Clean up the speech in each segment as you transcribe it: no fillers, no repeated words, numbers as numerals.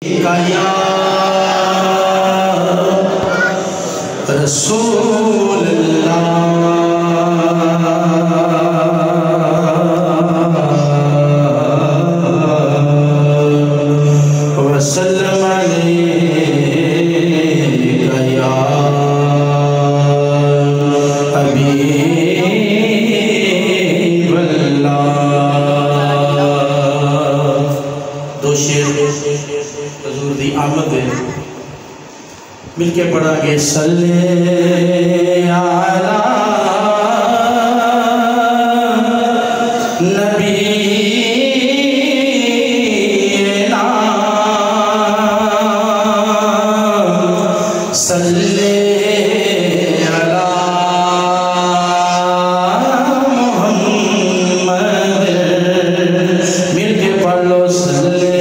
या रसूल अल्लाह वसल्लम अलैका या हबीब अल्लाह। दो शेर हुजूर दी आमद है, मिलके पढ़ांगे। सल्ले अला नबीना सल्ले अला मुहम्मद। मिलके पढ़ लो। सल्ले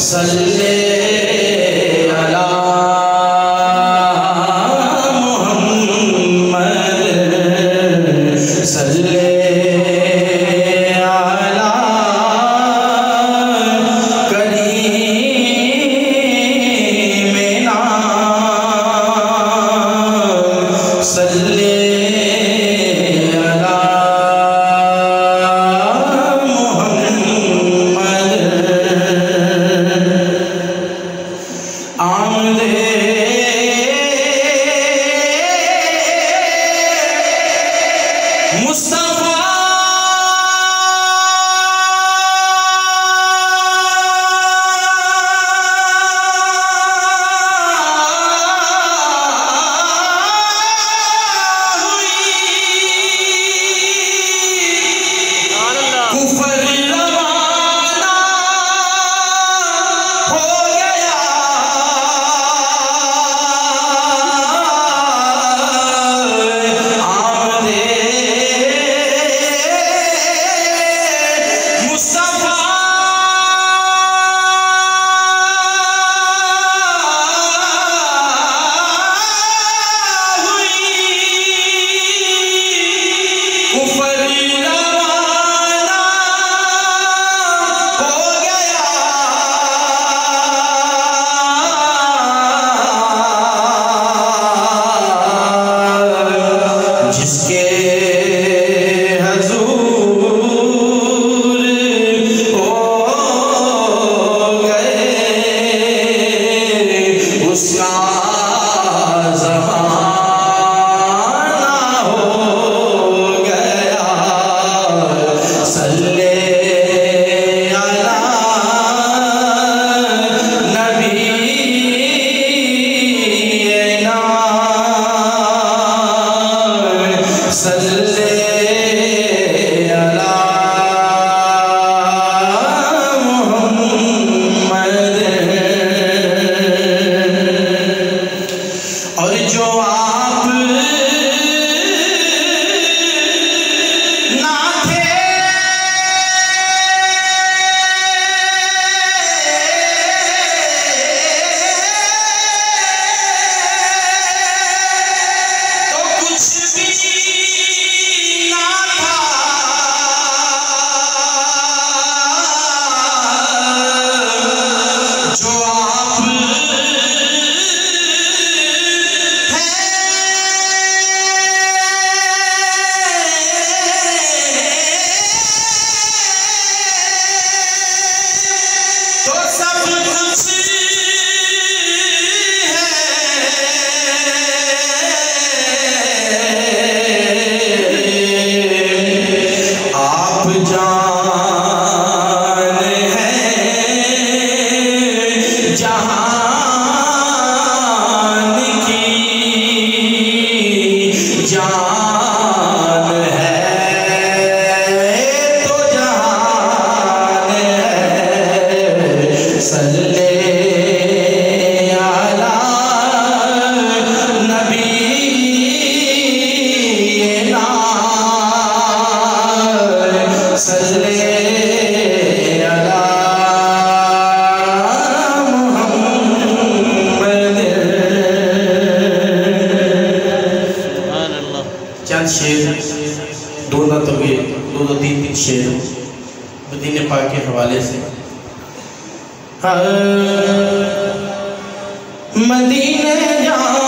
सल्ले अला मुहम्मद सल्ले अला करीमिना सल्ले अला आमदे मुस्तफा कुफर रवाना हो गया। जिसके हजूर हो गए उसका ज़माना हो गया। सल्ले अला नबीना सल्ले अला मुहम्मद। और जो आप ना थे तो कुछ भी ना था। जो आप तो सब कुछ है। आप जान हैं जहान की, जान है तो जहान है। सल्ले अला नबीना सल्ले अला मुहम्मद। चंद शेर दो ना तो ये दो तीन शेर मदीने पाक के हवाले से। मदीने जाओ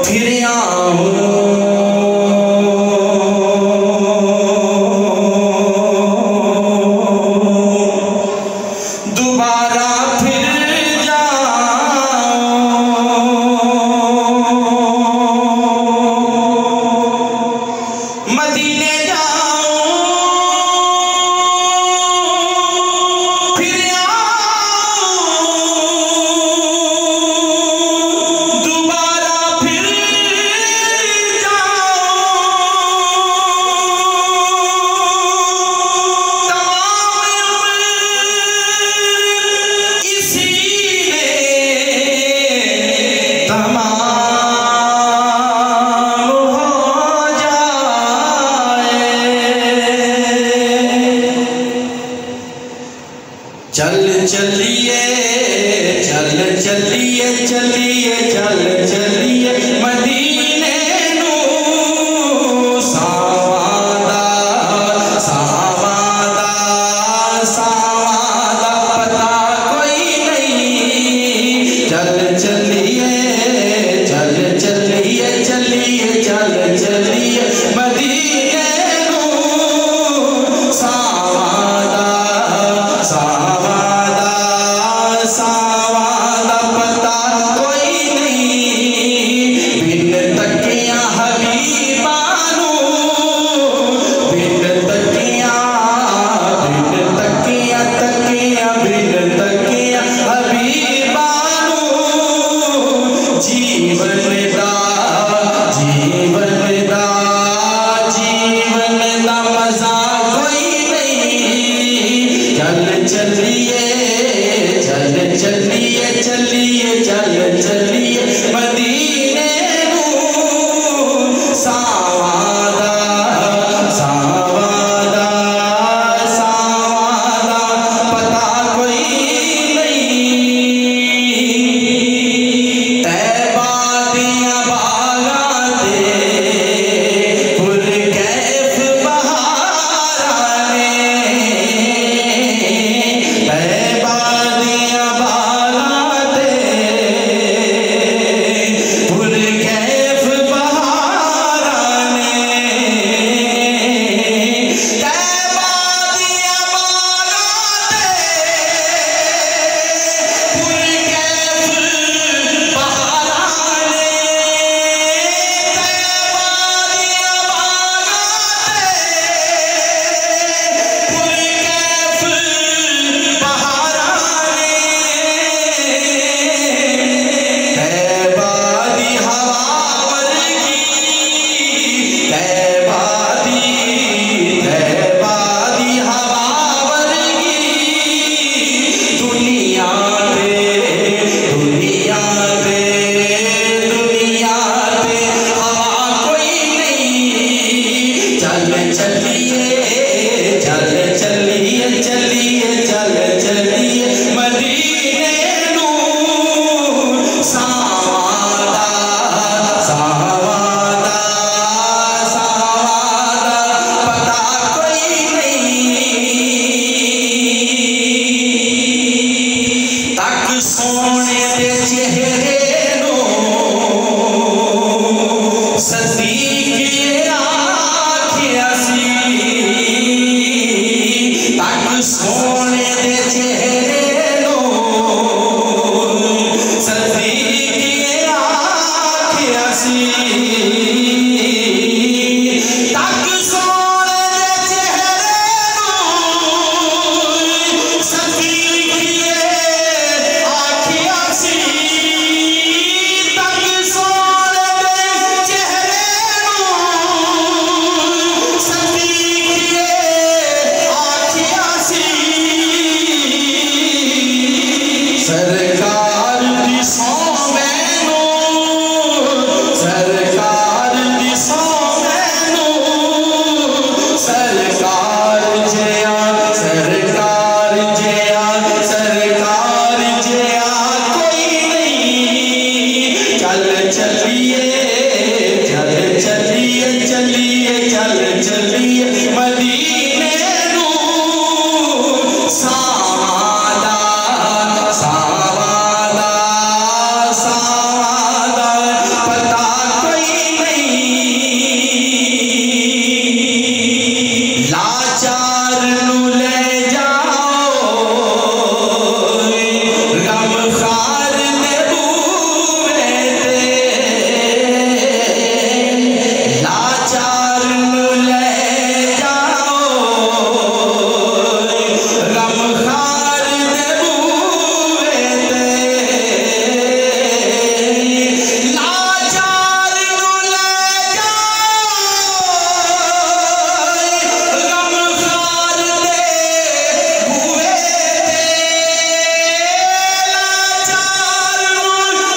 फिर आओ, दोबारा फिर मदीने जाओ, फिर आओ, दोबारा फिर जाओ। तमाम उम्र इसी में तमाम चल चलिए चल चलिए चलिए चल चलिए मदीने नू सावादा सावादा सावादा पता कोई नहीं। चल चलिए चल चलिए चलिए चल चलिए मदीने नू सावादा सावादा सावादा पता कोई नहीं। बिन तकिया हबीबानू बिन तकिया तकिया बिन तकिया हबीबानू जीवन दा जीवन दा जीवन दा मजा कोई नहीं। चल चलिए चल चलिए चलिए चल चलिए मदीने नू सावादा सावादा सावादा पता कोई नहीं। तैबा दिया बागां दे पुरकैफ बहारां तैबा दिया बागां दे पुरकैफ बहारां तैबा दिया बागां दे पुरकैफ बहारां सदी की आँखियाँ सी चलिए मदीने नू सावादा सावादा सावादा पता कोई नहीं लाचार नू ले जाओ गमखार दे बूवे लाचार नू ले जाओ गमखार दे बूवे लाचार नू ले जाओ गमखार दे बूवे लाचार नू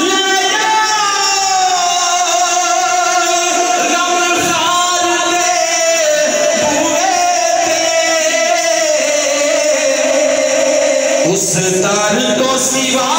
ले जाओ गमखार दे बूवे उस दर तो सिवा